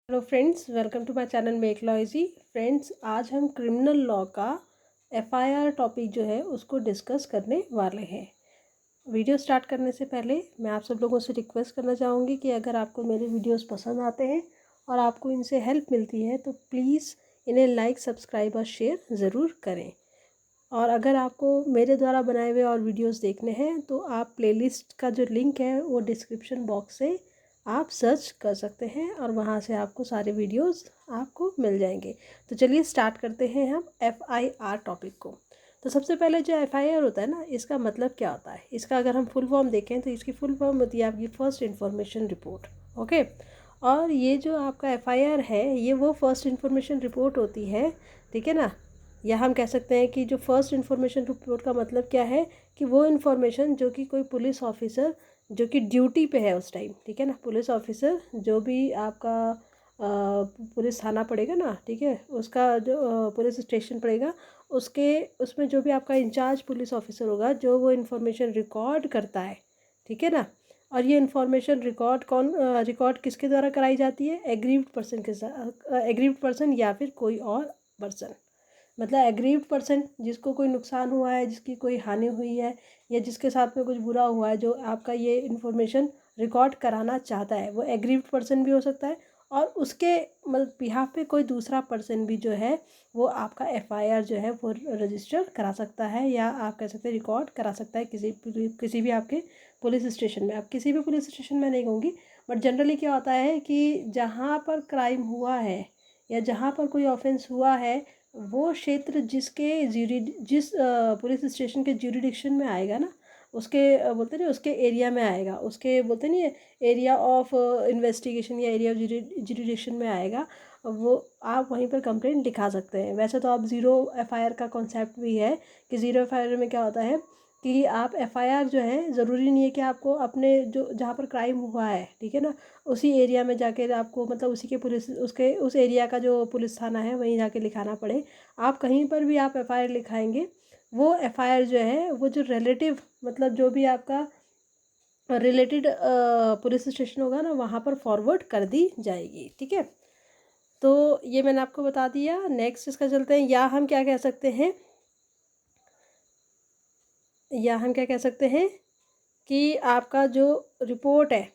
Hello friends, welcome to my channel make law easy. Friends, आज हम criminal law का FIR topic जो है उसको डिस्कस करने वाले हैं। वीडियो स्टार्ट करने से पहले मैं आप सब लोगों से रिक्वेस्ट करना चाहूँगी कि अगर आपको मेरे वीडियोस पसंद आते हैं और आपको इनसे हेल्प मिलती है तो प्लीज़ इन्हें लाइक, सब्सक्राइब और शेयर ज़रूर करें। और अगर आपको मेरे द्वारा बनाए हुए और वीडियोस देखने हैं तो आप प्लेलिस्ट का जो लिंक है वो डिस्क्रिप्शन बॉक्स से आप सर्च कर सकते हैं और वहाँ से आपको सारे वीडियोस आपको मिल जाएंगे। तो चलिए स्टार्ट करते हैं हम एफआईआर टॉपिक को। तो सबसे पहले जो एफआईआर होता है ना, इसका मतलब क्या होता है? इसका अगर हम फुल फॉर्म देखें तो इसकी फुल फॉर्म होती है आपकी फर्स्ट इन्फॉर्मेशन रिपोर्ट। ओके। और ये जो आपका एफआईआर है ये वो फर्स्ट इन्फॉर्मेशन रिपोर्ट होती है, ठीक है ना। या हम कह सकते हैं कि जो फर्स्ट इन्फॉर्मेशन रिपोर्ट का मतलब क्या है कि वो इन्फॉर्मेशन जो कि कोई पुलिस ऑफिसर जो कि ड्यूटी पे है उस टाइम, ठीक है ना, पुलिस ऑफिसर जो भी आपका पुलिस थाना पड़ेगा ना, ठीक है, उसका जो पुलिस स्टेशन पड़ेगा उसके उसमें जो भी आपका इंचार्ज पुलिस ऑफिसर होगा जो वो इन्फॉर्मेशन रिकॉर्ड करता है, ठीक है ना। और ये इन्फॉर्मेशन रिकॉर्ड किसके द्वारा कराई जाती है? एग्रीव्ड पर्सन के साथ, एग्रीव्ड पर्सन या फिर कोई और पर्सन। मतलब एग्रीव्ड पर्सन जिसको कोई नुकसान हुआ है, जिसकी कोई हानि हुई है या जिसके साथ में कुछ बुरा हुआ है, जो आपका ये इन्फॉर्मेशन रिकॉर्ड कराना चाहता है, वो एग्रीव्ड पर्सन भी हो सकता है। और उसके मतलब बिहाफ पे कोई दूसरा पर्सन भी जो है वो आपका एफआईआर जो है वो रजिस्टर करा सकता है, या आप कह सकते हैं रिकॉर्ड करा सकता है किसी भी आपके पुलिस स्टेशन में। आप किसी भी पुलिस स्टेशन में नहीं कहूँगी, बट जनरली क्या होता है कि जहाँ पर क्राइम हुआ है या जहाँ पर कोई ऑफेंस हुआ है वो क्षेत्र जिस पुलिस स्टेशन के ज्यूरिडिक्शन में आएगा ना, उसके बोलते नहीं, उसके एरिया में आएगा, उसके बोलते नहीं है एरिया ऑफ इन्वेस्टिगेशन या एरिया ऑफ ज्यूरिडिक्शन में आएगा, वो आप वहीं पर कंप्लेंट लिखा सकते हैं। वैसे तो आप ज़ीरो एफआईआर का कॉन्सेप्ट भी है कि ज़ीरो एफआईआर में क्या होता है कि आप एफआईआर जो है ज़रूरी नहीं है कि आपको अपने जो जहाँ पर क्राइम हुआ है, ठीक है ना, उसी एरिया में जाके आपको मतलब उसी के पुलिस उसके उस एरिया का जो पुलिस थाना है वहीं जाके लिखाना पड़े। आप कहीं पर भी आप एफआईआर लिखाएंगे, वो एफआईआर जो है वो जो रिलेटिव मतलब जो भी आपका रिलेटेड पुलिस स्टेशन होगा ना वहाँ पर फॉरवर्ड कर दी जाएगी, ठीक है। तो ये मैंने आपको बता दिया। नेक्स्ट इसका चलते हैं। या हम क्या कह सकते हैं, कि आपका जो रिपोर्ट है,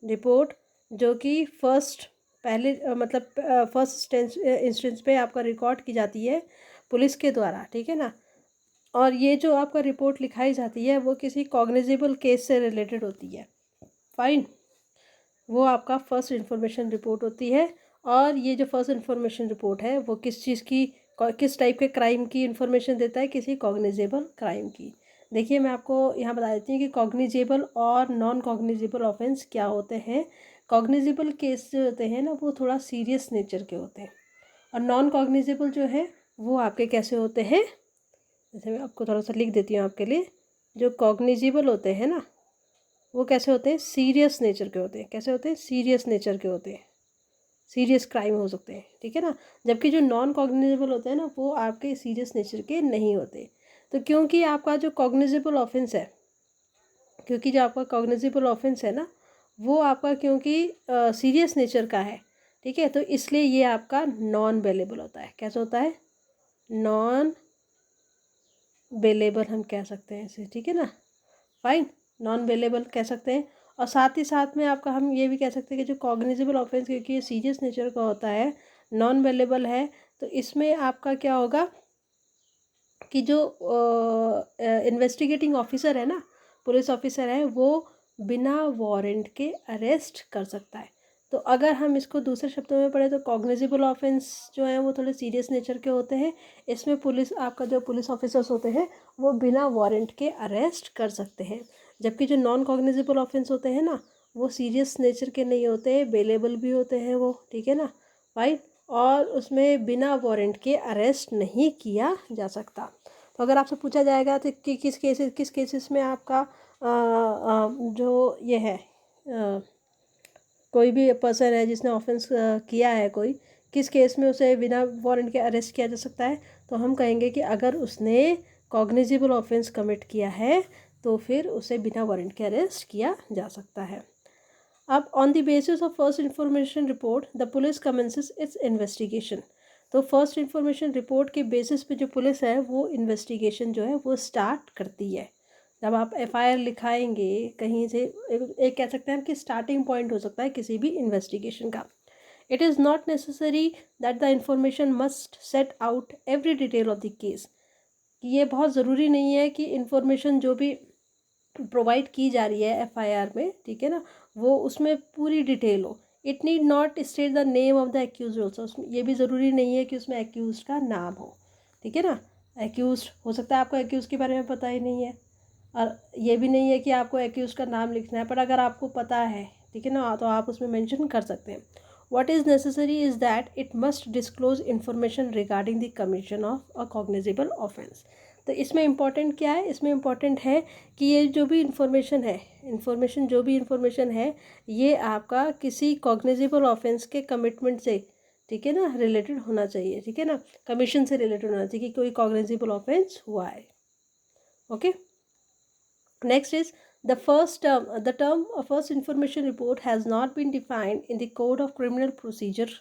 रिपोर्ट जो कि मतलब फर्स्ट इंस्टेंस पे आपका रिकॉर्ड की जाती है पुलिस के द्वारा, ठीक है ना। और ये जो आपका रिपोर्ट लिखाई जाती है वो किसी कॉग्निजेबल केस से रिलेटेड होती है। फाइन, वो आपका फर्स्ट इन्फॉर्मेशन रिपोर्ट होती है। और ये जो फर्स्ट इन्फॉर्मेशन रिपोर्ट है वो किस टाइप के क्राइम की इन्फॉर्मेशन देता है? किसी कॉग्निजेबल क्राइम की। देखिए मैं आपको यहाँ बता देती हूँ कि कॉग्निजेबल और नॉन कॉग्निजेबल ऑफेंस क्या होते हैं। कॉग्निजेबल केस जो होते हैं ना वो थोड़ा सीरियस नेचर के होते हैं, और नॉन कॉग्निजेबल जो है वो आपके कैसे होते हैं, जैसे मैं आपको थोड़ा सा लिख देती हूँ आपके लिए। जो कॉग्निजेबल होते हैं ना वो कैसे होते हैं? सीरियस नेचर के होते हैं। कैसे होते हैं? सीरियस नेचर के होते हैं, सीरियस क्राइम हो सकते हैं, ठीक है ना। जबकि जो नॉन कॉग्निजेबल होते हैं ना वो आपके सीरियस नेचर के नहीं होते। तो क्योंकि आपका जो कॉग्निजेबल ऑफेंस है, क्योंकि जो आपका कॉग्निजेबल ऑफेंस है ना वो आपका क्योंकि सीरियस नेचर का है, ठीक है, तो इसलिए ये आपका नॉन बेलेबल होता है। कैसे होता है? नॉन बेलेबल हम कह सकते हैं इसे, ठीक है ना। फाइन, नॉन बेलेबल कह सकते हैं। और साथ ही साथ में आपका हम ये भी कह सकते हैं कि जो कॉग्निजेबल ऑफेंस, क्योंकि ये सीरियस नेचर का होता है, नॉन बेलेबल है, तो इसमें आपका क्या होगा कि जो इन्वेस्टिगेटिंग ऑफिसर है ना, पुलिस ऑफिसर है, वो बिना वारंट के अरेस्ट कर सकता है। तो अगर हम इसको दूसरे शब्दों में पढ़े तो कॉग्निजेबल ऑफेंस जो है वो थोड़े सीरियस नेचर के होते हैं। इसमें आपका जो पुलिस ऑफिसर्स होते हैं वो बिना वारंट के अरेस्ट कर सकते हैं। जबकि जो नॉन कॉग्निजेबल ऑफेंस होते हैं ना वो सीरियस नेचर के नहीं होते, बेलेबल भी होते हैं वो, ठीक है ना। फाइन, और उसमें बिना वारंट के अरेस्ट नहीं किया जा सकता। तो अगर आपसे पूछा जाएगा तो कि किस केसेस में आपका जो ये है कोई भी पर्सन है जिसने ऑफेंस किया है, कोई किस केस में उसे बिना वारंट के अरेस्ट किया जा सकता है, तो हम कहेंगे कि अगर उसने कॉग्निजेबल ऑफेंस कमिट किया है तो फिर उसे बिना वारंट के अरेस्ट किया जा सकता है। अब on the basis of first information report the police commences it's investigation. तो फर्स्ट इंफॉर्मेशन रिपोर्ट के बेसिस पे जो पुलिस है वो इन्वेस्टिगेशन जो है वो स्टार्ट करती है। जब आप एफआईआर लिखाएंगे कहीं से, एक कह सकते हैं कि स्टार्टिंग पॉइंट हो सकता है किसी भी इन्वेस्टिगेशन का। It is not necessary that the information must set out every detail of the case. ये बहुत ज़रूरी नहीं है कि इंफॉर्मेशन जो भी प्रोवाइड की जा रही है एफआईआर में, ठीक है ना, वो उसमें पूरी डिटेल हो। It need not state the name of the accused also. उसमें ये भी ज़रूरी नहीं है कि उसमें एक्यूज का नाम हो, ठीक है ना। एक्यूज हो सकता है आपको एक्यूज के बारे में पता ही नहीं है, और ये भी नहीं है कि आपको एक्यूज का नाम लिखना है, पर अगर आपको पता है, ठीक है ना, तो आप उसमें मेंशन कर सकते हैं। What is necessary is that it must disclose information regarding the commission of a cognizable offence. तो इसमें इम्पॉर्टेंट क्या है, इसमें इम्पॉर्टेंट है कि ये जो भी इंफॉर्मेशन है, जो भी इंफॉर्मेशन है, ये आपका किसी कॉग्निजेबल ऑफेंस के कमिटमेंट से, ठीक है ना, रिलेटेड होना चाहिए, ठीक है ना, कमीशन से रिलेटेड होना चाहिए कि कोई कॉग्निजेबल ऑफेंस हुआ है। Okay, next is the term first information report has not been defined in the code of criminal procedure.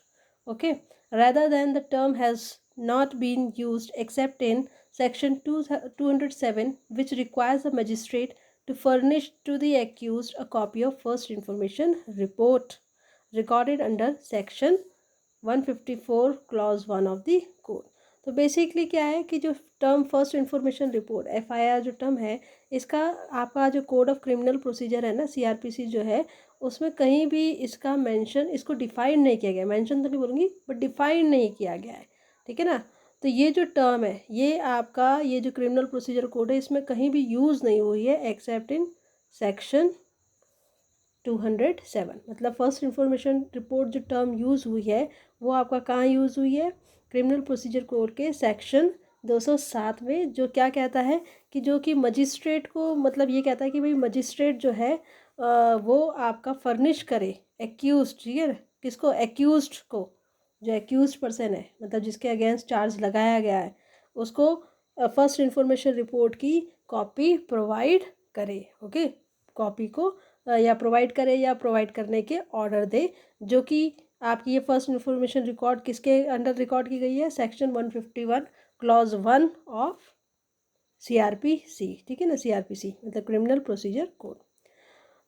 Okay, rather than the term has not been used except in section 207, which requires the magistrate to furnish to the accused a copy of first information report recorded under section 154 clause 1 of the code. तो basically क्या है कि जो term first information report FIR जो term है, इसका आपका जो कोड ऑफ क्रिमिनल प्रोसीजर है ना, सीआरपीसी जो है, उसमें कहीं भी इसका मेंशन, इसको डिफाइन नहीं किया गया, मेंशन तो नहीं बोलूँगी बट डिफाइन नहीं किया गया है, ठीक है ना। तो ये जो टर्म है, ये आपका ये जो क्रिमिनल प्रोसीजर कोड है, इसमें कहीं भी यूज़ नहीं हुई है एक्सेप्ट इन सेक्शन 207। मतलब फर्स्ट इंफॉर्मेशन रिपोर्ट जो टर्म यूज़ हुई है वो आपका कहाँ यूज़ हुई है, क्रिमिनल प्रोसीजर कोड के सेक्शन 207 में, जो क्या कहता है कि जो कि मजिस्ट्रेट को, मतलब ये कहता है कि भाई मजिस्ट्रेट जो है वो आपका फर्निश करे एक्यूज, ठीक है, किसको, एक्यूज को, जो एक्यूज पर्सन है, मतलब जिसके अगेंस्ट चार्ज लगाया गया है, उसको फर्स्ट इंफॉर्मेशन रिपोर्ट की कॉपी प्रोवाइड करे। ओके, कॉपी को या प्रोवाइड करे या प्रोवाइड करने के ऑर्डर दे, जो कि आपकी ये फर्स्ट इंफॉर्मेशन रिकॉर्ड किसके अंडर रिकॉर्ड की गई है, सेक्शन 151 क्लॉज 1 ऑफ सीआरपीसी, ठीक है ना, सीआरपीसी मतलब क्रिमिनल प्रोसीजर कोड।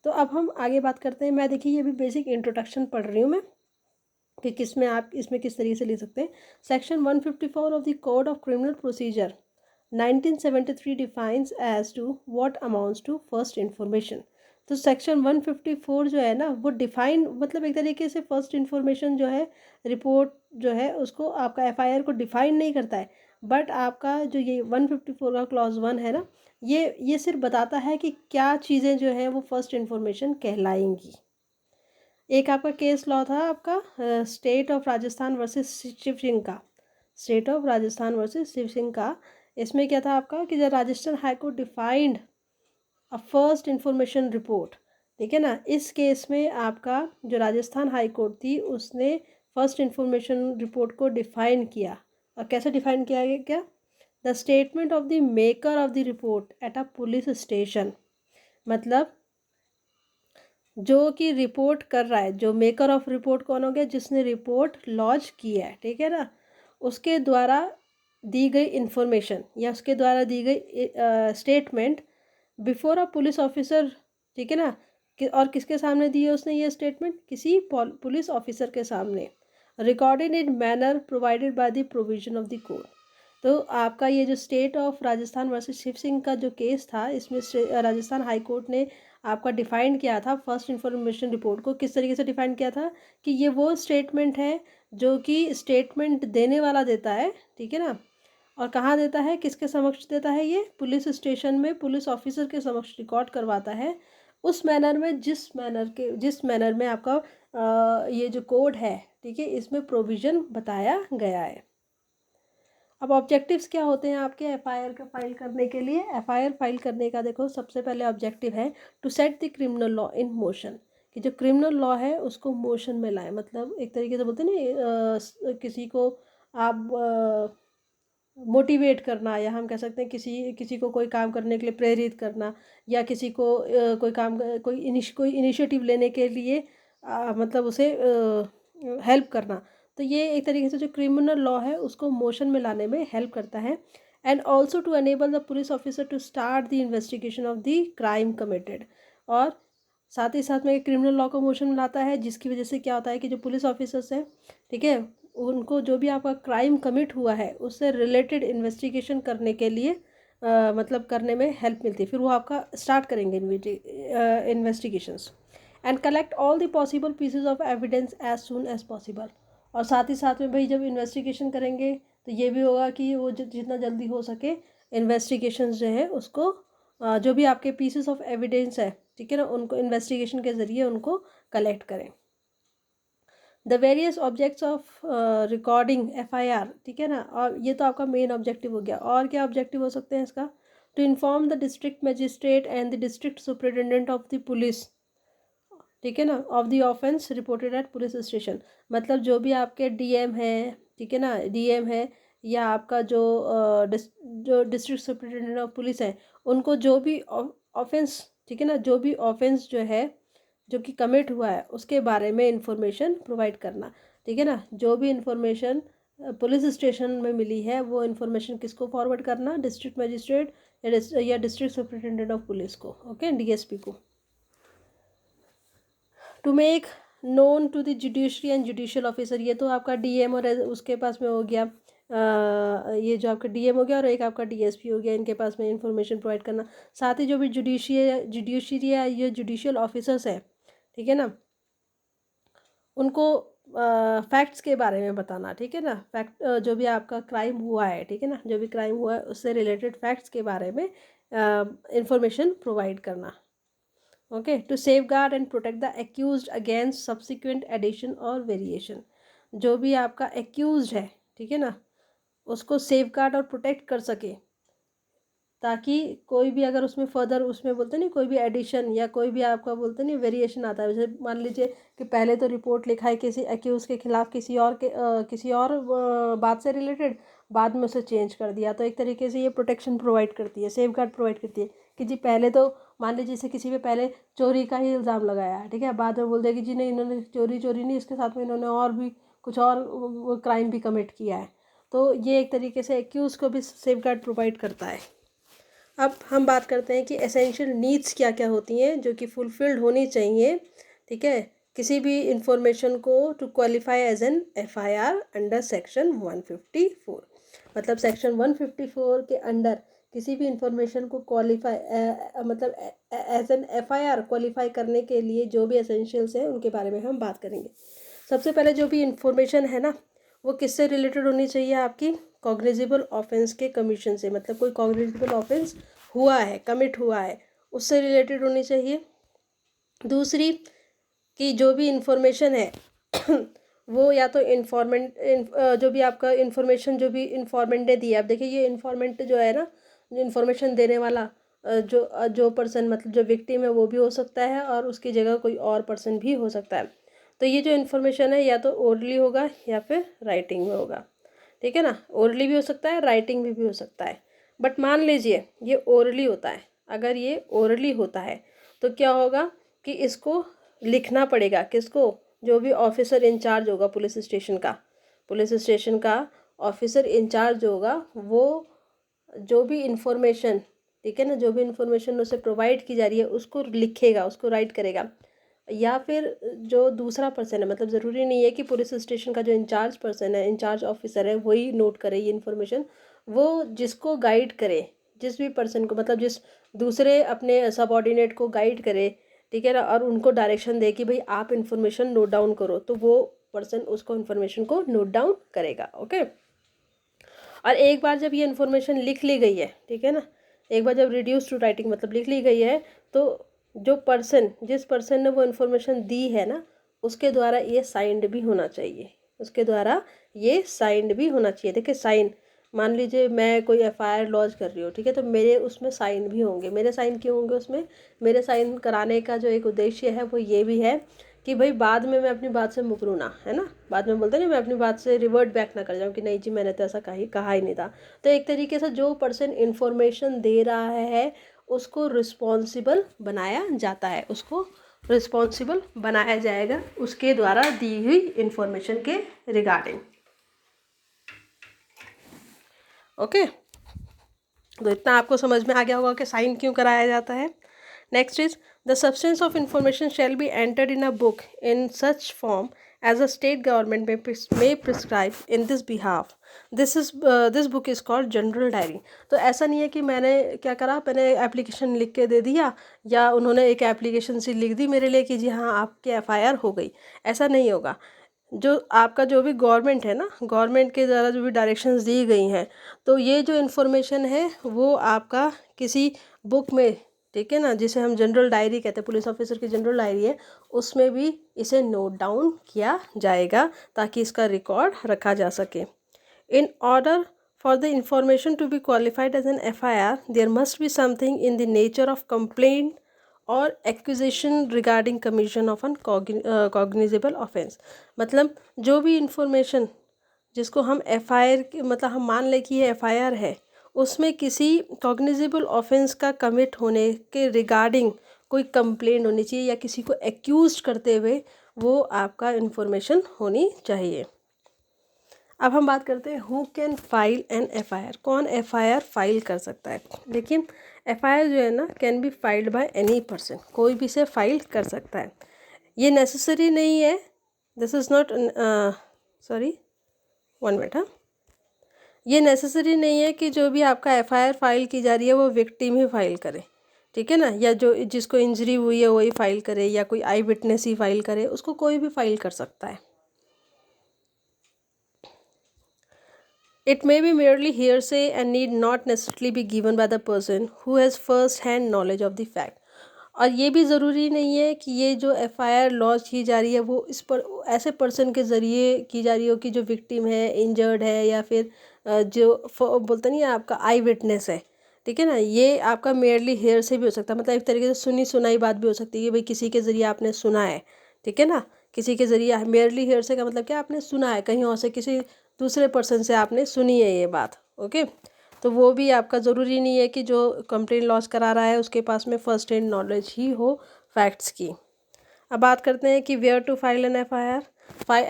तो अब हम आगे बात करते हैं। मैं देखिए ये भी बेसिक इंट्रोडक्शन पढ़ रही हूँ मैं कि किस में आप इसमें किस तरीके से ले सकते हैं। Section 154 of the code of criminal procedure 1973 defines as to what amounts to first information. तो सेक्शन 154 जो है ना, वो डिफाइन, मतलब एक तरीके से फर्स्ट इंफॉर्मेशन जो है रिपोर्ट जो है उसको आपका एफआईआर को डिफाइन नहीं करता है, बट आपका जो ये 154 का क्लॉज 1 है ना, ये सिर्फ बताता है कि क्या चीज़ें जो हैं वो फर्स्ट इंफॉर्मेशन कहलाएंगी। एक आपका केस लॉ था आपका State of Rajasthan versus Shiv Singh का, State of Rajasthan versus Shiv Singh का। इसमें क्या था आपका कि the Rajasthan High Court defined a first information report, ठीक है ना। इस केस में आपका जो राजस्थान हाई कोर्ट थी उसने फर्स्ट इंफॉर्मेशन रिपोर्ट को डिफाइन किया। और कैसे डिफाइन किया गया, क्या, the statement of the maker of the report at a police station. मतलब जो कि रिपोर्ट कर रहा है, जो मेकर ऑफ रिपोर्ट कौन हो गया, जिसने रिपोर्ट लॉन्च की है, ठीक है ना, उसके द्वारा दी गई इंफॉर्मेशन या उसके द्वारा दी गई statement before a police officer, ठीक है ना, और किसके सामने दी है उसने ये स्टेटमेंट, किसी पुलिस ऑफिसर के सामने, recorded in manner provided by the provision of the code. तो आपका ये जो state of Rajasthan versus Shiv Singh का जो केस था, इसमें राजस्थान हाई कोर्ट ने आपका डिफाइन किया था फर्स्ट इंफॉर्मेशन रिपोर्ट को। किस तरीके से डिफाइन किया था कि ये वो स्टेटमेंट है जो कि स्टेटमेंट देने वाला देता है, ठीक है ना, और कहाँ देता है, किसके समक्ष देता है, ये पुलिस स्टेशन में पुलिस ऑफिसर के समक्ष रिकॉर्ड करवाता है, उस मैनर में, जिस मैनर में आपका ये जो कोड है, ठीक है, इसमें प्रोविज़न बताया गया है। अब ऑब्जेक्टिव्स क्या होते हैं आपके एफआईआर का फाइल करने के लिए। एफआईआर फाइल करने का देखो सबसे पहले ऑब्जेक्टिव है to set the criminal law in motion, कि जो क्रिमिनल लॉ है उसको मोशन में लाए। मतलब एक तरीके से बोलते हैं ना, किसी को आप मोटिवेट करना, या हम कह सकते हैं किसी किसी को कोई काम करने के लिए प्रेरित करना, या किसी को कोई इनिशिएटिव लेने के लिए मतलब उसे हेल्प करना। तो ये एक तरीके से जो क्रिमिनल लॉ है उसको मोशन में लाने में हेल्प करता है। And also to enable the police officer to start the investigation of the crime committed. और साथ ही साथ में क्रिमिनल लॉ को मोशन में लाता है, जिसकी वजह से क्या होता है कि जो पुलिस ऑफिसर्स हैं, ठीक है, उनको जो भी आपका क्राइम कमिट हुआ है उससे रिलेटेड इन्वेस्टिगेशन करने के लिए मतलब करने में हेल्प मिलती है। फिर वो आपका स्टार्ट करेंगे investigations and collect all the possible pieces of evidence as soon as possible. और साथ ही साथ में भाई जब इन्वेस्टिगेशन करेंगे तो ये भी होगा कि वो जितना जल्दी हो सके इन्वेस्टिगेशंस जो है उसको जो भी आपके पीसेस ऑफ एविडेंस है, ठीक है ना, उनको इन्वेस्टिगेशन के ज़रिए उनको कलेक्ट करें। The various objects of recording FIR, ठीक है ना, और ये तो आपका मेन ऑब्जेक्टिव हो गया। और क्या ऑब्जेक्टिव हो सकते हैं इसका? To inform the district magistrate and the district superintendent of the police, ठीक है ना, of the offence reported at police station. मतलब जो भी आपके DM है, ठीक है ना, DM है, या आपका जो डिस्ट्रिक्ट सुपरिटेंडेंट ऑफ पुलिस है, उनको जो भी ऑफेंस, ठीक है ना, जो भी ऑफेंस जो है जो कि कमिट हुआ है उसके बारे में इंफॉर्मेशन प्रोवाइड करना, ठीक है ना। जो भी इंफॉर्मेशन पुलिस स्टेशन में मिली है वो इंफॉर्मेशन किसको फॉरवर्ड करना? डिस्ट्रिक्ट मजिस्ट्रेट या डिस्ट्रिक्ट सुपरिटेंडेंट ऑफ पुलिस को, ओके, DSP को। To make known to the judiciary and judicial officer, ये तो आपका DM और उसके पास में हो गया, ये जो आपका DM हो गया और एक आपका DSP हो गया, इनके पास में इंफॉर्मेशन प्रोवाइड करना। साथ ही जो भी जुडिशरी या ये जुडिशियल ऑफिसर्स है, ठीक है ना, उनको फैक्ट्स के बारे में बताना, ठीक है ना, फैक्ट जो भी आपका क्राइम हुआ है, ठीक है ना, जो भी क्राइम हुआ है उससे रिलेटेड फैक्ट्स के बारे में इंफॉर्मेशन प्रोवाइड करना, okay. To safeguard and protect the accused against subsequent addition और वेरिएशन, जो भी आपका एक्यूज्ड है, ठीक है ना, उसको सेफ गार्ड और प्रोटेक्ट कर सके, ताकि कोई भी अगर उसमें फर्दर उसमें बोलते नहीं कोई भी एडिशन या कोई भी आपका बोलते नहीं वेरिएशन आता है, जैसे मान लीजिए कि पहले तो रिपोर्ट लिखा है किसी एक्यूज के खिलाफ किसी और बात से रिलेटेड, बाद में उसे चेंज कर दिया, तो एक तरीके से ये प्रोटेक्शन प्रोवाइड करती है, सेफ गार्ड प्रोवाइड करती है कि जी पहले तो मान लीजिए जैसे किसी पे पहले चोरी का ही इल्ज़ाम लगाया है, ठीक है, बाद में बोल दिया कि जी नहीं इन्होंने चोरी नहीं, इसके साथ में इन्होंने और भी कुछ और क्राइम भी कमिट किया है, तो ये एक तरीके से एक्यूज को भी सेफ गार्ड प्रोवाइड करता है। अब हम बात करते हैं कि एसेंशियल नीड्स क्या क्या होती हैं जो कि फुलफिल्ड होनी चाहिए, ठीक है, किसी भी इंफॉर्मेशन को to qualify as an FIR under section 154। मतलब सेक्शन 154 के अंडर किसी भी इंफॉर्मेशन को क्वालिफाई मतलब एज एन FIR क्वालिफाई करने के लिए जो भी एसेंशियल्स हैं उनके बारे में हम बात करेंगे। सबसे पहले जो भी इंफॉर्मेशन है ना वो किससे रिलेटेड होनी चाहिए? आपकी कॉग्निजेबल ऑफेंस के कमीशन से, मतलब कोई कॉग्निजेबल ऑफेंस हुआ है, कमिट हुआ है, उससे रिलेटेड होनी चाहिए। दूसरी कि जो भी इंफॉर्मेशन है वो या तो जो भी आपका इंफॉर्मेशन जो भी इंफॉर्मेंट ने दी है, अब देखिए ये इंफॉर्मेंट जो है ना, जो इंफॉर्मेशन देने वाला जो पर्सन मतलब जो विक्टिम है वो भी हो सकता है और उसकी जगह कोई और पर्सन भी हो सकता है। तो ये जो इन्फॉर्मेशन है या तो ओरली होगा या फिर राइटिंग में होगा, ठीक है ना, ओरली भी हो सकता है, राइटिंग में भी हो सकता है। बट मान लीजिए ये ओरली होता है, अगर ये ओरली होता है तो क्या होगा कि इसको लिखना पड़ेगा, किसको? जो भी ऑफिसर इंचार्ज होगा पुलिस स्टेशन का ऑफिसर इंचार्ज होगा, वो जो भी इंफॉर्मेशन, ठीक है ना, जो भी इंफॉर्मेशन उसे प्रोवाइड की जा रही है उसको लिखेगा, उसको राइट करेगा। या फिर जो दूसरा पर्सन है, मतलब ज़रूरी नहीं है कि पुलिस स्टेशन का जो इंचार्ज पर्सन है, इंचार्ज ऑफिसर है, वही नोट करे ये इन्फॉर्मेशन, वो जिसको गाइड करे, जिस भी पर्सन को मतलब जिस दूसरे अपने सबऑर्डिनेट को गाइड करे, ठीक है ना, और उनको डायरेक्शन दे कि भाई आप इन्फॉर्मेशन नोट डाउन करो, तो वो पर्सन उसको इन्फॉर्मेशन को नोट डाउन करेगा, ओके। और एक बार जब ये इन्फॉर्मेशन लिख ली गई है, ठीक है ना, एक बार जब रिड्यूस टू राइटिंग मतलब लिख ली गई है, तो जिस पर्सन ने वो इन्फॉर्मेशन दी है ना, उसके द्वारा ये साइंड भी होना चाहिए, उसके द्वारा ये साइंड भी होना चाहिए। देखिए साइन, मान लीजिए मैं कोई FIR लॉन्च कर रही हूँ, ठीक है, तो मेरे उसमें साइन भी होंगे। मेरे साइन क्यों होंगे उसमें? मेरे साइन कराने का जो एक उद्देश्य है वो ये भी है कि भाई बाद में मैं अपनी बात से मुकरूँ ना, है ना, बाद में बोलते हैं ना, मैं अपनी बात से रिवर्ट बैक ना कर जाऊँ कि नहीं जी मैंने तो ऐसा कहा ही नहीं था। तो एक तरीके से जो पर्सन इन्फॉर्मेशन दे रहा है उसको रिस्पॉन्सिबल बनाया जाता है, उसको रिस्पॉन्सिबल बनाया जाएगा उसके द्वारा दी हुई इन्फॉर्मेशन के रिगार्डिंग। ओके, तो इतना आपको समझ में आ गया होगा कि साइन क्यों कराया जाता है। Next is the substance of information shall be entered in a book in such form as a state government में prescribe in this behalf. This book is called general diary. तो ऐसा नहीं है कि मैंने क्या करा, मैंने एप्लीकेशन लिख के दे दिया या उन्होंने एक एप्लीकेशन सी लिख दी मेरे लिए कि जी हाँ आपकी एफआईआर हो गई, ऐसा नहीं होगा। जो आपका जो भी गवर्नमेंट है ना, गवर्नमेंट के द्वारा जो भी डायरेक्शंस दी गई हैं, तो ये जो इन्फॉर्मेशन है वो आपका किसी बुक में, ठीक है ना, जिसे हम जनरल डायरी कहते हैं, पुलिस ऑफिसर की जनरल डायरी है, उसमें भी इसे नोट डाउन किया जाएगा ताकि इसका रिकॉर्ड रखा जा सके। In order for the information to be qualified as an FIR, there must be something in the nature of complaint और acquisition regarding commission of an cognizable offence. मतलब जो भी इंफॉर्मेशन जिसको हम FIR मतलब हम मान लें कि ये FIR है, उसमें किसी कॉग्निजेबल ऑफेंस का कमिट होने के रिगार्डिंग कोई कंप्लेंट होनी चाहिए या किसी को एक्यूज करते हुए वो आपका इंफॉर्मेशन होनी चाहिए। अब हम बात करते हैं who can file an FIR, कौन FIR फाइल कर सकता है। देखिए FIR जो है ना can be filed by any person, कोई भी से फाइल कर सकता है। ये नेसेसरी नहीं है, this is not sorry 1 minute, हाँ, ये नेसेसरी नहीं है कि जो भी आपका FIR फाइल की जा रही है वो विक्टिम ही फाइल करे, ठीक है ना, या जो जिसको इंजरी हुई है वही फाइल करे या कोई आई विटनेस ही फाइल करे, उसको कोई भी फाइल कर सकता है। It may be merely hearsay and need not necessarily be given by the person who has first hand knowledge of the fact। और ये भी ज़रूरी नहीं है कि ये जो FIR लॉन्च की जा रही है वो इस पर ऐसे पर्सन के ज़रिए की जा रही हो कि जो विक्टिम है, इंजर्ड है, या फिर जो बोलते नहीं है आपका आई विटनेस है, ठीक है ना। ये आपका मेयरली हेयर से भी हो सकता है, मतलब एक तरीके से सुनी सुनाई बात भी हो सकती है कि भाई किसी के ज़रिए आपने सुना है, ठीक है ना, किसी के ज़रिए। मेयरली हेयर से का मतलब क्या, आपने सुना है कहीं और से, किसी दूसरे पर्सन से आपने सुनी है ये बात। ओके, तो वो भी आपका ज़रूरी नहीं है कि जो कंप्लेंट लॉन्च करा रहा है उसके पास में फ़र्स्ट हैंड नॉलेज ही हो फैक्ट्स की। अब बात करते हैं कि where to file an FIR।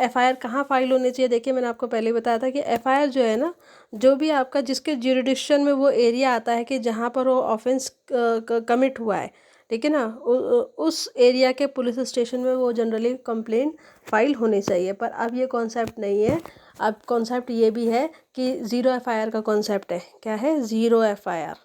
FIR कहाँ फाइल होनी चाहिए। देखिए मैंने आपको पहले बताया था कि FIR जो है ना, जो भी आपका जिसके ज्यूरिडिक्शन में वो एरिया आता है कि जहाँ पर वो ऑफेंस कमिट हुआ है, ठीक है ना, उस एरिया के पुलिस स्टेशन में वो जनरली कंप्लेंट फाइल होनी चाहिए। पर अब ये कॉन्सेप्ट नहीं है, अब कॉन्सेप्ट ये भी है कि ज़ीरो FIR का कॉन्सेप्ट है। क्या है, ज़ीरो FIR।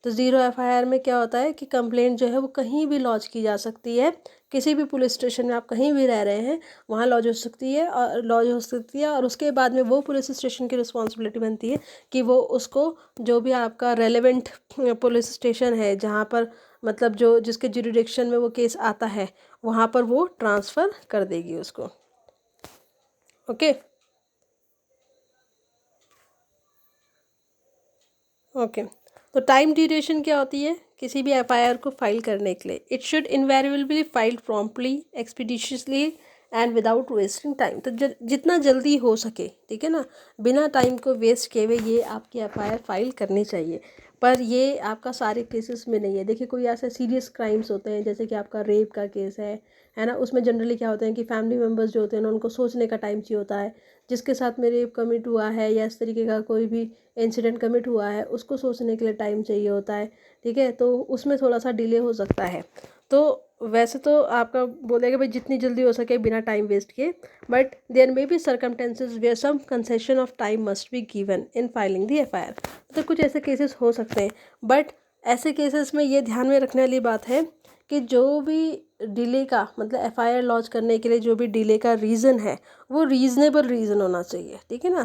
तो ज़ीरो FIR में क्या होता है कि कंप्लेंट जो है वो कहीं भी लॉन्च की जा सकती है, किसी भी पुलिस स्टेशन में आप कहीं भी रह रहे हैं वहाँ लॉन्च हो सकती है, और उसके बाद में वो पुलिस स्टेशन की रिस्पॉन्सिबिलिटी बनती है कि वो उसको जो भी आपका रेलेवेंट पुलिस स्टेशन है जहाँ पर मतलब जो जिसके जुरिडिक्शन में वो केस आता है वहाँ पर वो ट्रांसफ़र कर देगी उसको। ओके ओके, तो टाइम ड्यूरेशन क्या होती है किसी भी FIR को फाइल करने के लिए। It should invariably filed promptly, expeditiously and without wasting time. तो जितना जल्दी हो सके, ठीक है ना, बिना टाइम को वेस्ट किए हुए ये आपकी FIR फाइल करनी चाहिए। पर ये आपका सारे केसेस में नहीं है। देखिए कोई ऐसे सीरियस क्राइम्स होते हैं जैसे कि आपका रेप का केस है ना, उसमें जनरली क्या होता है कि फैमिली मेम्बर्स जो होते हैं ना उनको सोचने का टाइम चाहिए होता है। जिसके साथ में रेप कमिट हुआ है या इस तरीके का कोई भी इंसिडेंट कमिट हुआ है उसको सोचने के लिए टाइम चाहिए होता है, ठीक है, तो उसमें थोड़ा सा डिले हो सकता है। तो वैसे तो आपका बोलेगा भाई जितनी जल्दी हो सके बिना टाइम वेस्ट किए, but there may be circumstances where some concession of time must be given in filing the FIR। तो कुछ ऐसे केसेस हो सकते हैं, बट ऐसे केसेस में ये ध्यान में रखने वाली बात है कि जो भी डिले का मतलब FIR लॉन्च करने के लिए जो भी डिले का रीज़न है वो रीज़नेबल रीज़न होना चाहिए, ठीक है ना,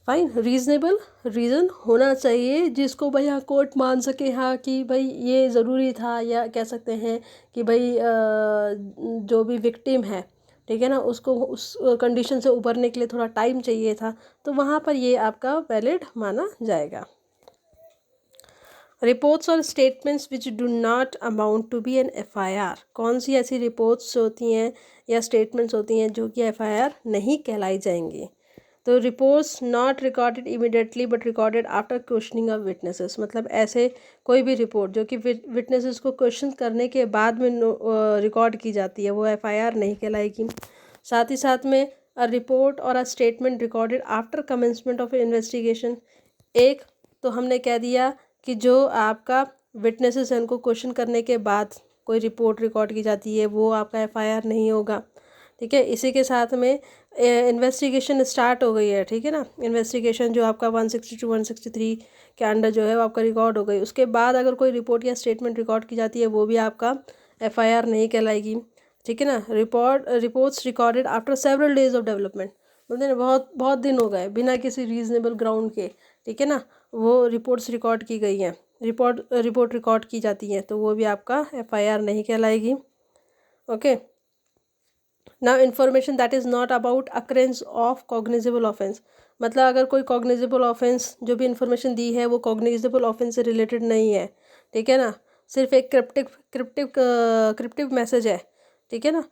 फाइन, रीज़नेबल रीज़न होना चाहिए जिसको भाई हाँ कोर्ट मान सके, हाँ कि भाई ये ज़रूरी था, या कह सकते हैं कि भाई जो भी विक्टिम है, ठीक है ना, उसको उस कंडीशन से उभरने के लिए थोड़ा टाइम चाहिए था, तो वहाँ पर ये आपका वैलिड माना जाएगा। रिपोर्ट्स और statements which do not amount to be an FIR, कौन सी ऐसी रिपोर्ट्स होती हैं या स्टेटमेंट्स होती हैं जो कि एफआईआर नहीं कहलाई जाएंगी? तो reports not recorded immediately but recorded after questioning of witnesses, मतलब ऐसे कोई भी रिपोर्ट जो कि विटनेसेस को क्वेश्चन करने के बाद में रिकॉर्ड की जाती है वो एफआईआर नहीं कहलाएगी। साथ ही साथ में अ रिपोर्ट और a statement recorded after commencement of investigation, एक तो हमने कह दिया कि जो आपका विटनेसेस हैं उनको क्वेश्चन करने के बाद कोई रिपोर्ट रिकॉर्ड की जाती है वो आपका एफआईआर नहीं होगा। ठीक है, इसी के साथ में इन्वेस्टिगेशन स्टार्ट हो गई है, ठीक है ना, इन्वेस्टिगेशन जो आपका 162 163 के अंडर जो है वो आपका रिकॉर्ड हो गई, उसके बाद अगर कोई रिपोर्ट या स्टेटमेंट रिकॉर्ड की जाती है वो भी आपका एफआईआर नहीं कहलाएगी। ठीक है ना, reports recorded after several days of development, बोलते हैं बहुत बहुत दिन हो गए बिना किसी रीजनेबल ग्राउंड के, ठीक है ना, वो रिपोर्ट्स रिकॉर्ड की गई हैं, रिपोर्ट रिकॉर्ड की जाती हैं तो वो भी आपका एफआईआर नहीं कहलाएगी। Okay, now information that is not about occurrence of cognizable offence, मतलब अगर कोई कॉग्निजेबल ऑफेंस जो भी इन्फॉर्मेशन दी है वो कॉग्निजेबल ऑफेंस से रिलेटेड नहीं है, ठीक है ना, सिर्फ एक क्रिप्टिव मैसेज है, ठीक है ना,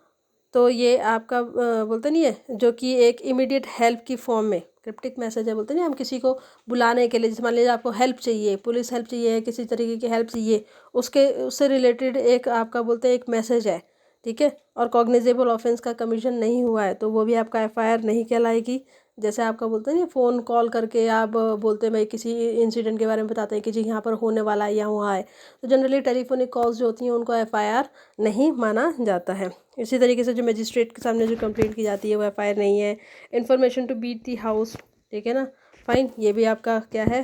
तो ये आपका बोलते नहीं है जो कि एक इमीडिएट हेल्प की फॉर्म में क्रिप्टिक मैसेज है, बोलते नहीं हम किसी को बुलाने के लिए, जैसे मान लीजिए आपको हेल्प चाहिए, पुलिस हेल्प चाहिए, किसी तरीके की हेल्प चाहिए, उससे रिलेटेड एक आपका बोलते हैं एक मैसेज है, ठीक है, और कॉग्निजेबल ऑफेंस का कमीशन नहीं हुआ है तो वो भी आपका एफआईआर नहीं कहलाएगी। जैसे आपका बोलते हैं ना फ़ोन कॉल करके आप बोलते हैं भाई किसी इंसिडेंट के बारे में बताते हैं कि जी यहाँ पर होने वाला है या हुआ है, तो जनरली टेलीफोनिक कॉल्स जो होती हैं उनको एफआईआर नहीं माना जाता है। इसी तरीके से जो मजिस्ट्रेट के सामने जो कंप्लेंट की जाती है वो एफआईआर नहीं है। Information to beat the house, ठीक है ना, फाइन, ये भी आपका क्या है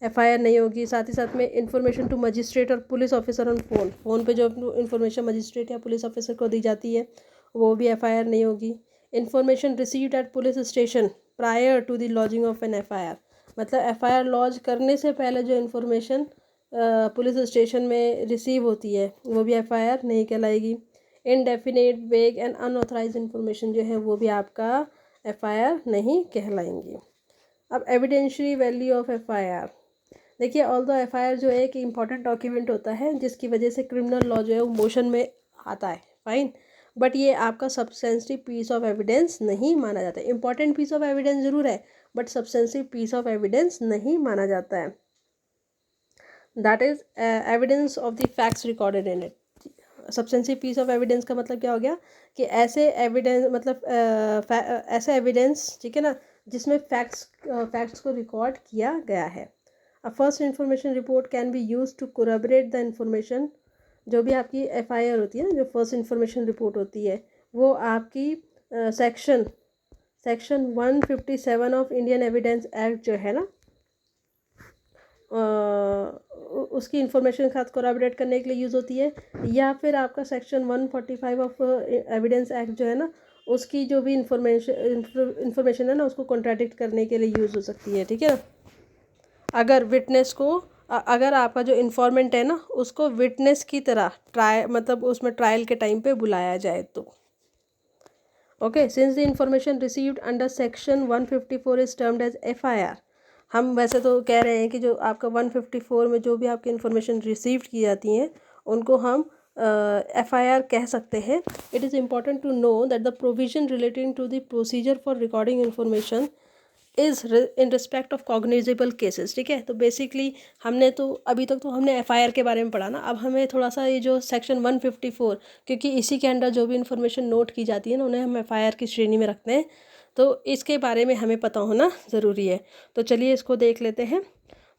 एफआईआर नहीं होगी। साथ ही साथ में इन्फॉर्मेशन टू मजिस्ट्रेट और पुलिस ऑफिसर ऑन फ़ोन पे जो इन्फॉर्मेशन मजिस्ट्रेट या पुलिस ऑफिसर को दी जाती है वो भी एफआईआर नहीं होगी। Information received at police station prior to the lodging of an FIR, मतलब एफआईआर लॉज करने से पहले जो इन्फॉर्मेशन पुलिस स्टेशन में रिसीव होती है वो भी एफआईआर नहीं कहलाएगी। इनडेफिनेट, वेग एंड अनऑथराइज इन्फॉर्मेशन जो है वो भी आपका एफआईआर नहीं कहलाएंगी। अब एविडेंशियरी वैल्यू ऑफ एफआईआर, देखिए ऑल्दो एफआईआर जो है एक इम्पॉर्टेंट डॉक्यूमेंट होता है जिसकी वजह से क्रिमिनल लॉ जो है वो मोशन में आता है, फाइन, बट ये आपका सब्सटेंसिव पीस ऑफ एविडेंस नहीं माना जाता है। इंपॉर्टेंट पीस ऑफ एविडेंस जरूर है but substantive piece of evidence नहीं माना जाता है। That is evidence of the facts recorded in it. Substantive piece of evidence का मतलब क्या हो गया कि ऐसे एविडेंस मतलब ऐसे एविडेंस, ठीक है ना, जिसमें फैक्ट्स को रिकॉर्ड किया गया है। A first information report can be used to corroborate the information, जो भी आपकी एफआईआर होती है ना, जो फर्स्ट इंफॉर्मेशन रिपोर्ट होती है वो आपकी section 157 of Indian evidence act जो है ना उसकी इंफॉर्मेशन के साथ कोराबरेट करने के लिए यूज़ होती है, या फिर आपका सेक्शन 145 ऑफ एविडेंस एक्ट जो है ना उसकी जो भी इंफॉर्मेशन है ना उसको कॉन्ट्राडिक्ट करने के लिए यूज़ हो सकती है, ठीक है ना, अगर विटनेस को अगर आपका जो इन्फॉर्मेंट है ना उसको विटनेस की तरह मतलब उसमें ट्रायल के टाइम पे बुलाया जाए तो। Okay, since the information received under section 154 is termed as FIR, हम वैसे तो कह रहे हैं कि जो आपका 154 में जो भी आपकी इन्फॉर्मेशन रिसीव्ड की जाती हैं उनको हम एफआईआर कह सकते हैं। It is important to know that the provision relating to the procedure for recording information is in respect of cognizable cases, ठीक है, तो बेसिकली हमने तो अभी तक तो हमने एफआईआर के बारे में पढ़ा ना, अब हमें थोड़ा सा ये जो सेक्शन 154 क्योंकि इसी के अंडर जो भी इन्फॉर्मेशन नोट की जाती है ना उन्हें हम एफआईआर की श्रेणी में रखते हैं, तो इसके बारे में हमें पता होना ज़रूरी है। तो चलिए इसको देख लेते हैं।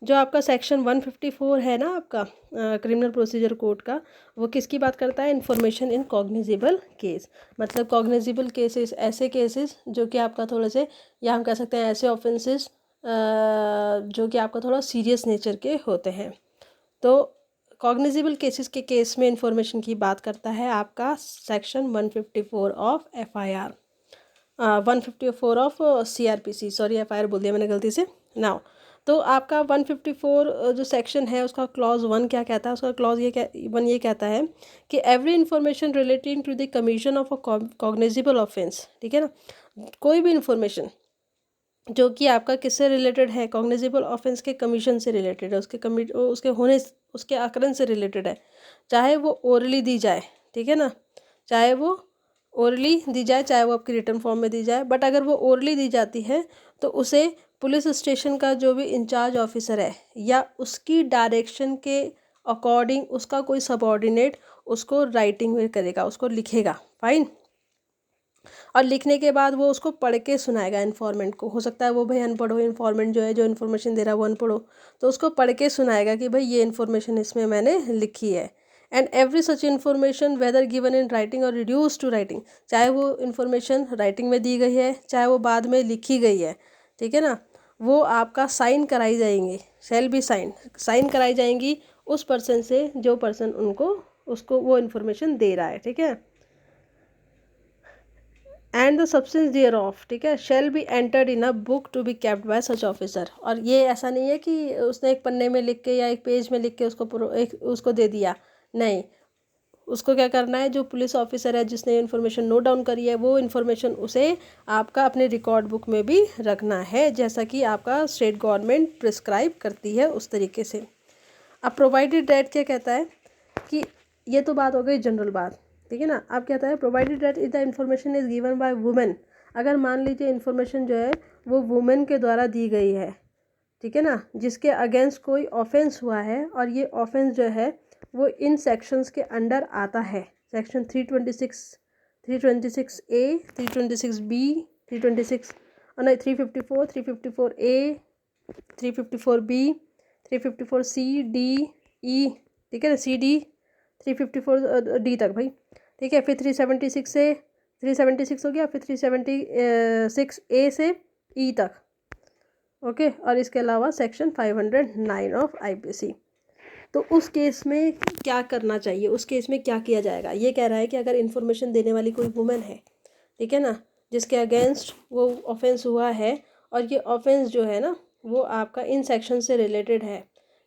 जो आपका सेक्शन 154 है ना आपका क्रिमिनल प्रोसीजर कोड का, वो किसकी बात करता है, इन्फॉर्मेशन इन कॉग्निजेबल केस, मतलब कॉग्निजेबल केसेस ऐसे केसेस जो कि आपका थोड़े से, या हम कह सकते हैं ऐसे ऑफेंसेस जो कि आपका थोड़ा सीरियस नेचर के होते हैं। तो कॉग्निजेबल केसेस के केस में इंफॉर्मेशन की बात करता है आपका section 154 of FIR, 154 of CrPC, sorry FIR बोल दिया मैंने गलती से। नाउ तो आपका 154 जो सेक्शन है उसका क्लॉज 1 क्या कहता है, उसका क्लॉज ये कहता है कि every information relating to the commission of a cognizable offence, ठीक है ना, कोई भी इंफॉर्मेशन जो कि आपका किससे रिलेटेड है, कॉग्निजेबल ऑफेंस के कमीशन से रिलेटेड है, उसके होने, उसके आकलन से रिलेटेड है, चाहे वो ओरली दी जाए, ठीक है ना, चाहे वो ओरली दी जाए, चाहे वो आपकी रिटर्न फॉर्म में दी जाए। बट अगर वो ओरली दी जाती है तो उसे पुलिस स्टेशन का जो भी इंचार्ज ऑफिसर है या उसकी डायरेक्शन के अकॉर्डिंग उसका कोई सबऑर्डिनेट उसको राइटिंग में करेगा, उसको लिखेगा, फाइन। और लिखने के बाद वो उसको पढ़ के सुनाएगा इन्फॉर्मेंट को। हो सकता है वो भाई अनपढ़ हो, इन्फॉर्मेंट जो है, जो इन्फॉर्मेशन दे रहा है वो अनपढ़ हो, तो उसको पढ़ के सुनाएगा कि भाई ये इन्फॉर्मेशन इसमें मैंने लिखी है। And every such information weather given in writing और रिड्यूस टू राइटिंग, चाहे वो इन्फॉर्मेशन राइटिंग में दी गई है चाहे वो बाद में लिखी गई है, ठीक है ना, वो आपका साइन कराई जाएंगी, शैल बी साइन कराई जाएंगी उस पर्सन से जो पर्सन उनको उसको वो इन्फॉर्मेशन दे रहा है, ठीक है। And the substance thereof, ठीक है, shall be entered in a book to be kept by such officer. और ये ऐसा नहीं है कि उसने एक पन्ने में लिख के या एक पेज में लिख के उसको दे दिया, नहीं, उसको क्या करना है, जो पुलिस ऑफिसर है जिसने इन्फॉर्मेशन नोट डाउन करी है वो इन्फॉर्मेशन उसे आपका अपने रिकॉर्ड बुक में भी रखना है, जैसा कि आपका स्टेट गवर्नमेंट प्रिस्क्राइब करती है उस तरीके से। अब प्रोवाइडेड डेट क्या कहता है कि ये तो बात हो गई जनरल बात, ठीक है ना। अब कहता है provided that is the information is given by women, अगर मान लीजिए इन्फॉर्मेशन जो है वो वुमेन के द्वारा दी गई है, ठीक है ना, जिसके अगेंस्ट कोई ऑफेंस हुआ है और ये ऑफेंस जो है वो इन सेक्शंस के अंडर आता है, सेक्शन 326, 326A, 326B, 326 नहीं 354, 354A, 354B, 354C, D, E, ठीक है ना, CD, 354D तक भाई, ठीक है। फिर 376 से 376 हो गया, फिर 376A से E तक, ओके। और इसके अलावा सेक्शन 509 ऑफ IPC। तो उस केस में क्या करना चाहिए, उस केस में क्या किया जाएगा, ये कह रहा है कि अगर इन्फॉर्मेशन देने वाली कोई वुमेन है, ठीक है ना, जिसके अगेंस्ट वो ऑफेंस हुआ है और ये ऑफेंस जो है ना वो आपका इन सेक्शन से रिलेटेड है,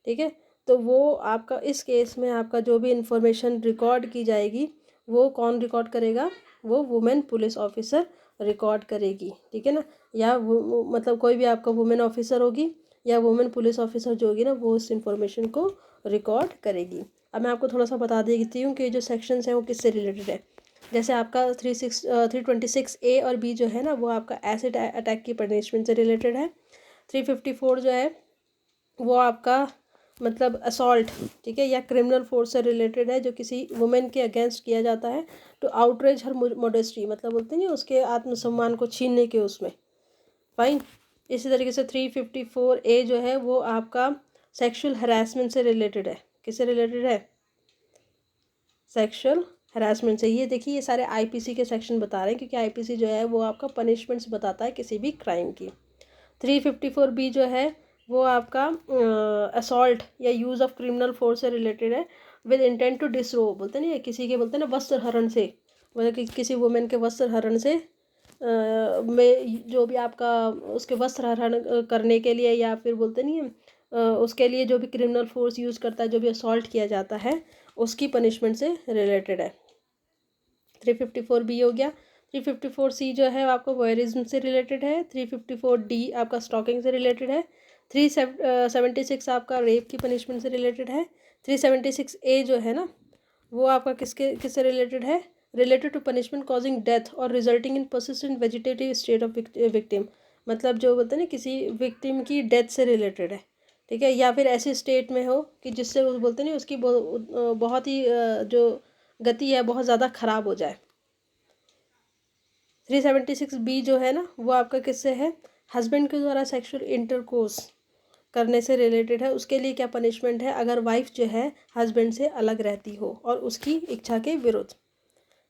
ठीक है, तो वो आपका इस केस में आपका जो भी इंफॉर्मेशन रिकॉर्ड की जाएगी वो कौन रिकॉर्ड करेगा, वो वुमेन पुलिस ऑफिसर रिकॉर्ड करेगी, ठीक है ना। या वो मतलब कोई भी आपका वुमेन ऑफिसर होगी या वुमेन पुलिस ऑफिसर जो होगी ना वो उस इंफॉर्मेशन को रिकॉर्ड करेगी। अब मैं आपको थोड़ा सा बता देती हूँ कि जो सेक्शंस हैं वो किससे रिलेटेड है। जैसे आपका 326A और B जो है ना वो आपका एसिड अटैक की पनिशमेंट से रिलेटेड है। 354 जो है वो आपका मतलब असॉल्ट, ठीक है, या क्रिमिनल फोर्स से रिलेटेड है जो किसी वुमेन के अगेंस्ट किया जाता है टू आउटरेज हर मॉडेस्टी, मतलब बोलते हैं उसके आत्मसम्मान को छीनने के उसमें, फाइन। इसी तरीके से 354A जो है वो आपका सेक्सुअल हरासमेंट से रिलेटेड है, किससे रिलेटेड है, सेक्सुअल हरासमेंट से। ये देखिए ये सारे IPC के सेक्शन बता रहे हैं क्योंकि IPC जो है वो आपका पनिशमेंट्स बताता है किसी भी क्राइम की। 354B जो है वो आपका असॉल्ट या यूज़ ऑफ क्रिमिनल फोर्स से रिलेटेड है विद इंटेंट टू डिसरोब, बोलते नहीं है किसी के, बोलते हैं ना वस्त्र हरण से, मतलब कि किसी वुमेन के वस्त्र हरण से में जो भी आपका उसके वस्त्र हरण करने के लिए या फिर बोलते नहीं है उसके लिए जो भी क्रिमिनल फोर्स यूज़ करता है, जो भी असॉल्ट किया जाता है उसकी पनिशमेंट से रिलेटेड है। 354B हो गया। 354C जो है आपको वॉयरिज्म से रिलेटेड है। 354D आपका स्टॉकिंग से रिलेटेड है। 376 आपका रेप की पनिशमेंट से रिलेटेड है। 376A जो है ना वो आपका किससे रिलेटेड है, related to punishment causing death और resulting in persistent vegetative state of victim, मतलब जो बोलते हैं ना किसी विक्टिम की डेथ से रिलेटेड है, ठीक है, या फिर ऐसी स्टेट में हो कि जिससे वो बोलते नहीं उसकी बहुत ही जो गति है बहुत ज़्यादा ख़राब हो जाए। 376B जो है ना वो आपका किससे है, हस्बैंड के द्वारा सेक्सुअल इंटरकोर्स करने से रिलेटेड है। उसके लिए क्या पनिशमेंट है, अगर वाइफ जो है हस्बैंड से अलग रहती हो और उसकी इच्छा के विरुद्ध,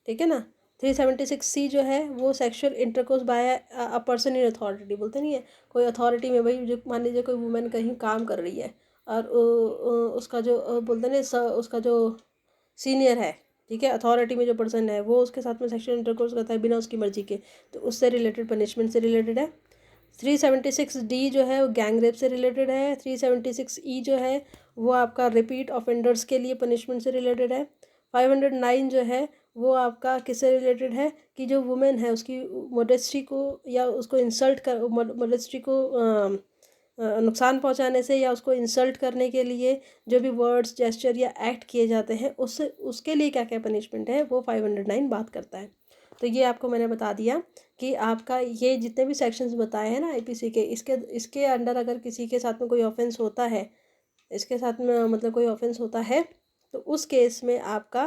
ठीक है ना। 376C जो है वो sexual intercourse by a person in authority, बोलते नहीं है कोई अथॉरिटी में भाई, जो मान लीजिए कोई वुमेन कहीं काम कर रही है और उसका जो बोलते नहीं उसका जो सीनियर है, ठीक है, अथॉरिटी में जो पर्सन है वो उसके साथ में सेक्सुअल इंटरकोर्स करता है बिना उसकी मर्जी के, तो उससे रिलेटेड पनिशमेंट से रिलेटेड है। 376D जो है वो गैंग रेप से रिलेटेड है। 376E जो है वो आपका रिपीट ऑफेंडर्स के लिए पनिशमेंट से रिलेटेड है। 509 जो है वो आपका किससे रिलेटेड है कि जो वुमेन है उसकी मोडेस्टी को या उसको इंसल्ट कर मोडेस्टी को नुकसान पहुंचाने से या उसको इंसल्ट करने के लिए जो भी वर्ड्स जेस्चर या एक्ट किए जाते हैं उससे उसके लिए क्या क्या पनिशमेंट है वो 509 बात करता है। तो ये आपको मैंने बता दिया कि आपका ये जितने भी सेक्शंस बताए हैं ना आईपीसी के, इसके इसके अंडर अगर किसी के साथ में कोई ऑफेंस होता है, इसके साथ में मतलब कोई ऑफेंस होता है तो उस केस में आपका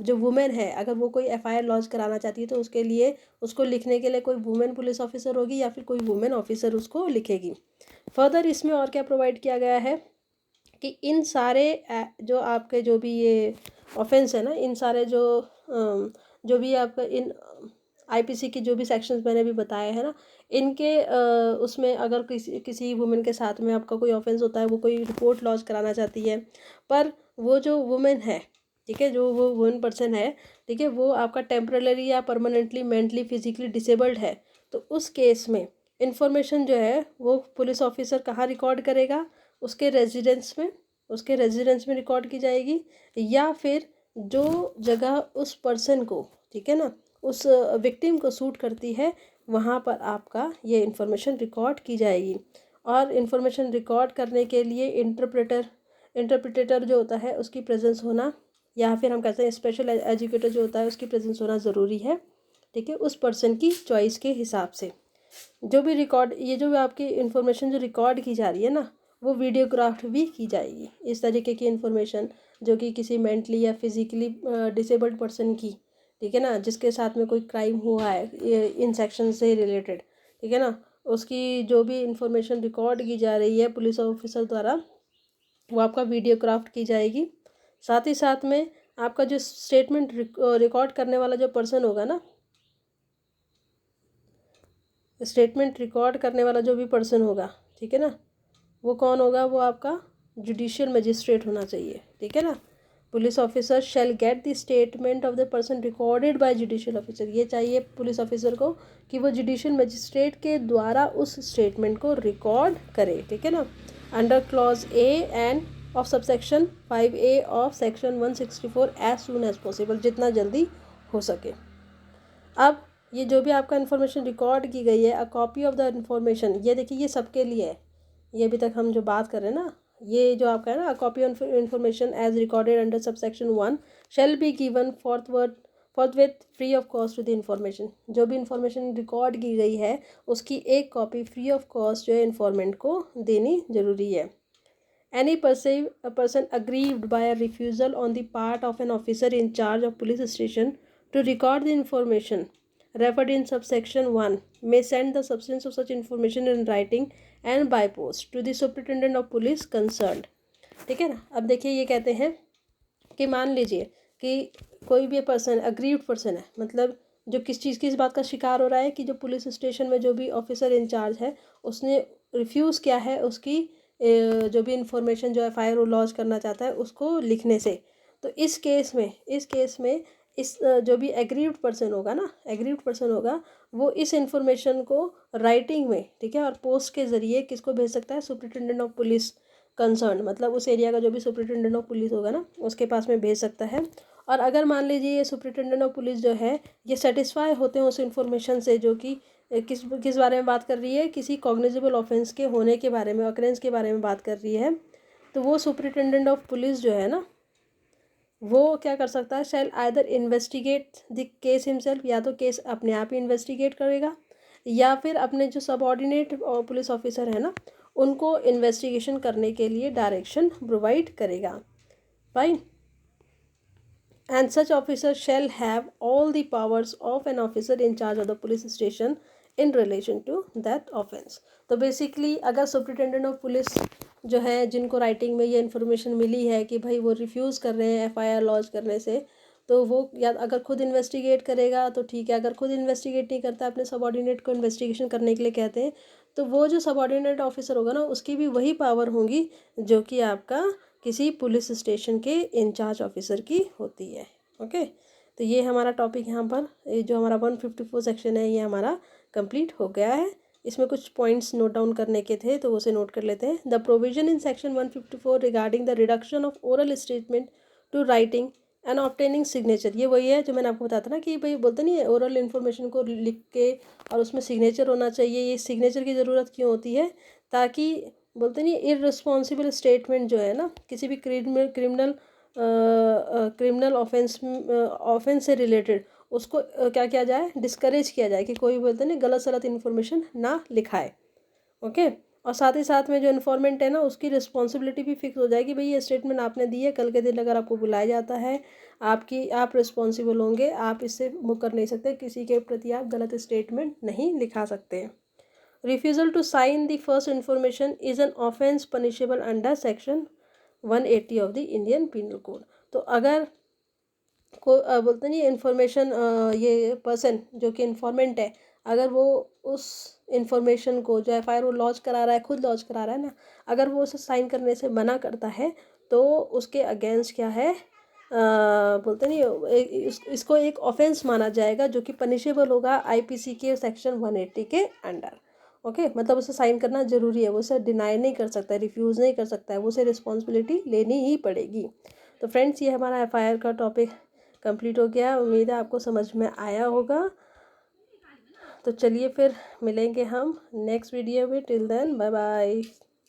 जो वुमेन है अगर वो कोई एफआईआर लॉन्च कराना चाहती है तो उसके लिए उसको लिखने के लिए कोई वुमेन पुलिस ऑफिसर होगी या फिर कोई वुमेन ऑफिसर उसको लिखेगी। फर्दर इसमें और क्या प्रोवाइड किया गया है कि इन सारे जो आपके जो भी ये ऑफेंस है ना, इन सारे जो भी आपका इन आईपीसी की जो भी सेक्शंस मैंने भी बताए हैं ना, इनके उसमें अगर किसी वुमेन के साथ में आपका कोई ऑफेंस होता है, वो कोई रिपोर्ट लॉन्च कराना चाहती है, पर वो जो वुमेन है, ठीक है, जो वो वुमेन पर्सन है, ठीक है, वो आपका टेम्पररी या परमानेंटली मेंटली फिजिकली डिसेबल्ड है, तो उस केस में इंफॉर्मेशन जो है वो पुलिस ऑफिसर कहाँ रिकॉर्ड करेगा, उसके रेजिडेंस में रिकॉर्ड की जाएगी, या फिर जो जगह उस पर्सन को, ठीक है ना, उस विक्टिम को सूट करती है वहाँ पर आपका ये इन्फॉर्मेशन रिकॉर्ड की जाएगी। और इन्फॉर्मेशन रिकॉर्ड करने के लिए इंटरप्रेटर जो होता है उसकी प्रेजेंस होना, या फिर हम कहते हैं स्पेशल एजुकेटर जो होता है उसकी प्रेजेंस होना ज़रूरी है, ठीक है, उस पर्सन की चॉइस के हिसाब से। जो भी रिकॉर्ड, ये जो आपकी इन्फॉर्मेशन जो रिकॉर्ड की जा रही है ना, वो वीडियोग्राफ्ट भी की जाएगी। इस तरीके की इन्फॉर्मेशन जो कि किसी मेंटली या फिजिकली डिसेबल्ड पर्सन की, ठीक है ना, जिसके साथ में कोई क्राइम हुआ है इन सेक्शन से रिलेटेड, ठीक है ना, उसकी जो भी इंफॉर्मेशन रिकॉर्ड की जा रही है पुलिस ऑफिसर द्वारा वो आपका वीडियोग्राफ्ट की जाएगी। साथ ही साथ में आपका जो स्टेटमेंट रिकॉर्ड करने वाला जो पर्सन होगा ना, स्टेटमेंट रिकॉर्ड करने वाला जो भी पर्सन होगा, ठीक है ना, वो कौन होगा, वो आपका जुडिशियल मजिस्ट्रेट होना चाहिए, ठीक है ना। Police officer shall get the statement of the person recorded by judicial officer, ये चाहिए पुलिस ऑफिसर को कि वो जुडिशियल मजिस्ट्रेट के द्वारा उस स्टेटमेंट को रिकॉर्ड करे, ठीक है ना, under clause A and of subsection 5A of section 164 as soon as possible, जितना जल्दी हो सके। अब ये जो भी आपका इन्फॉर्मेशन रिकॉर्ड की गई है, a copy of the information, ये देखिए ये सबके लिए है, ये अभी तक हम जो बात कर रहे हैं ना, ये जो आपका है ना, copy of information as recorded under subsection 1 shall be given forthwith free of cost to the information, जो भी इन्फॉर्मेशन रिकॉर्ड की गई है उसकी एक कॉपी फ्री ऑफ कॉस्ट जो है इन्फॉर्मेंट को देनी जरूरी है। Any person aggrieved by a refusal on the part of an officer in charge of police station to record the information referred in subsection 1 may send the substance of such information in writing and by post to the superintendent of police concerned, ठीक है ना। अब देखिए ये कहते हैं कि मान लीजिए कि कोई भी पर्सन अग्रीव्ड पर्सन है, मतलब जो किस बात का शिकार हो रहा है कि जो पुलिस स्टेशन में जो भी ऑफिसर इंचार्ज है उसने रिफ्यूज़ किया है उसकी जो भी इंफॉर्मेशन जो एफआईआर वो लॉन्च करना चाहता है उसको लिखने से। तो इस केस में इस जो भी एग्रीव्ड पर्सन होगा ना, एग्रीव्ड पर्सन होगा, वो इस इंफॉर्मेशन को राइटिंग में, ठीक है, और पोस्ट के ज़रिए किसको भेज सकता है, सुपरिटेंडेंट ऑफ पुलिस कंसर्न, मतलब उस एरिया का जो भी सुपरिटेंडेंट ऑफ पुलिस होगा ना उसके पास में भेज सकता है। और अगर मान लीजिए ये सुपरिटेंडेंट ऑफ पुलिस जो है ये सेटिस्फाई होते हैं उस इन्फॉर्मेशन से जो कि किस किस बारे में बात कर रही है, किसी कॉग्निजेबल ऑफेंस के होने के बारे में, ऑकरेंस के बारे में बात कर रही है, तो वो सुपरिटेंडेंट ऑफ पुलिस जो है ना वो क्या कर सकता है, shall either investigate the case himself, या तो केस अपने आप ही इन्वेस्टिगेट करेगा, या फिर अपने जो सबऑर्डिनेट पुलिस ऑफिसर है ना उनको इन्वेस्टिगेशन करने के लिए डायरेक्शन प्रोवाइड करेगा। Fine, and such officer shall have all the powers of an officer in charge of the police station in relation to that offense। तो बेसिकली अगर सुपरिटेंडेंट ऑफ पुलिस जो है जिनको राइटिंग में ये इन्फॉर्मेशन मिली है कि भाई वो रिफ्यूज़ कर रहे हैं एफआईआर लॉन्च करने से, तो वो या अगर खुद इन्वेस्टिगेट करेगा तो ठीक है, अगर खुद इन्वेस्टिगेट नहीं करता अपने सबऑर्डिनेट को इन्वेस्टिगेशन करने के लिए कहते हैं, तो वो जो सबऑर्डिनेट ऑफिसर होगा ना उसकी भी वही पावर होंगी जो कि आपका किसी पुलिस स्टेशन के इंचार्ज ऑफिसर की होती है। ओके, तो ये हमारा टॉपिक यहाँ पर, ये जो हमारा 154 सेक्शन है ये हमारा कंप्लीट हो गया है। इसमें कुछ पॉइंट्स नोट डाउन करने के थे तो उसे नोट कर लेते हैं। The provision in section 154 regarding the reduction of oral statement to writing and obtaining signature, ये वही है जो मैंने आपको बताया था ना कि भाई बोलते नहीं है ओरल इन्फॉर्मेशन को लिख के और उसमें सिग्नेचर होना चाहिए। ये सिग्नेचर की ज़रूरत क्यों होती है? ताकि बोलते नहीं इररिस्पॉन्सिबल स्टेटमेंट जो है ना किसी भी क्रिमिनल ऑफेंस से रिलेटेड उसको क्या किया जाए, डिस्करेज किया जाए कि कोई बोलते नहीं गलत सलत इन्फॉर्मेशन ना लिखाए। ओके। और साथ ही साथ में जो इन्फॉर्मेंट है ना उसकी रिस्पॉन्सिबिलिटी भी फिक्स हो जाएगी, भाई ये स्टेटमेंट आपने दी है, कल के दिन अगर आपको बुलाया जाता है आप रिस्पॉन्सिबल होंगे, आप इससे वो कर नहीं सकते, किसी के प्रति आप गलत स्टेटमेंट नहीं लिखा सकते। Refusal to sign the first information is an offence punishable under section 180 of the Indian penal code. तो अगर को बोलते नहीं इन्फॉर्मेशन, ये पर्सन जो कि इन्फॉर्मेंट है, अगर वो उस इंफॉर्मेशन को जो एफ आई आर वो लॉन्च करा रहा है, खुद लॉन्च करा रहा है ना, अगर वो उसे साइन करने से मना करता है तो उसके अगेंस्ट क्या है, बोलते नहीं इसको एक ऑफेंस माना जाएगा जो कि पनिशेबल होगा आईपीसी के सेक्शन 180 के अंडर। ओके, मतलब उसे साइन करना ज़रूरी है, वो उसे डिनाई नहीं कर सकता है, रिफ्यूज़ नहीं कर सकता है, वो उसे रिस्पॉन्सिबिलिटी लेनी ही पड़ेगी। तो फ्रेंड्स, ये हमारा एफआईआर का टॉपिक कंप्लीट हो गया। उम्मीद है आपको समझ में आया होगा। तो चलिए फिर मिलेंगे हम नेक्स्ट वीडियो में। Till then bye bye.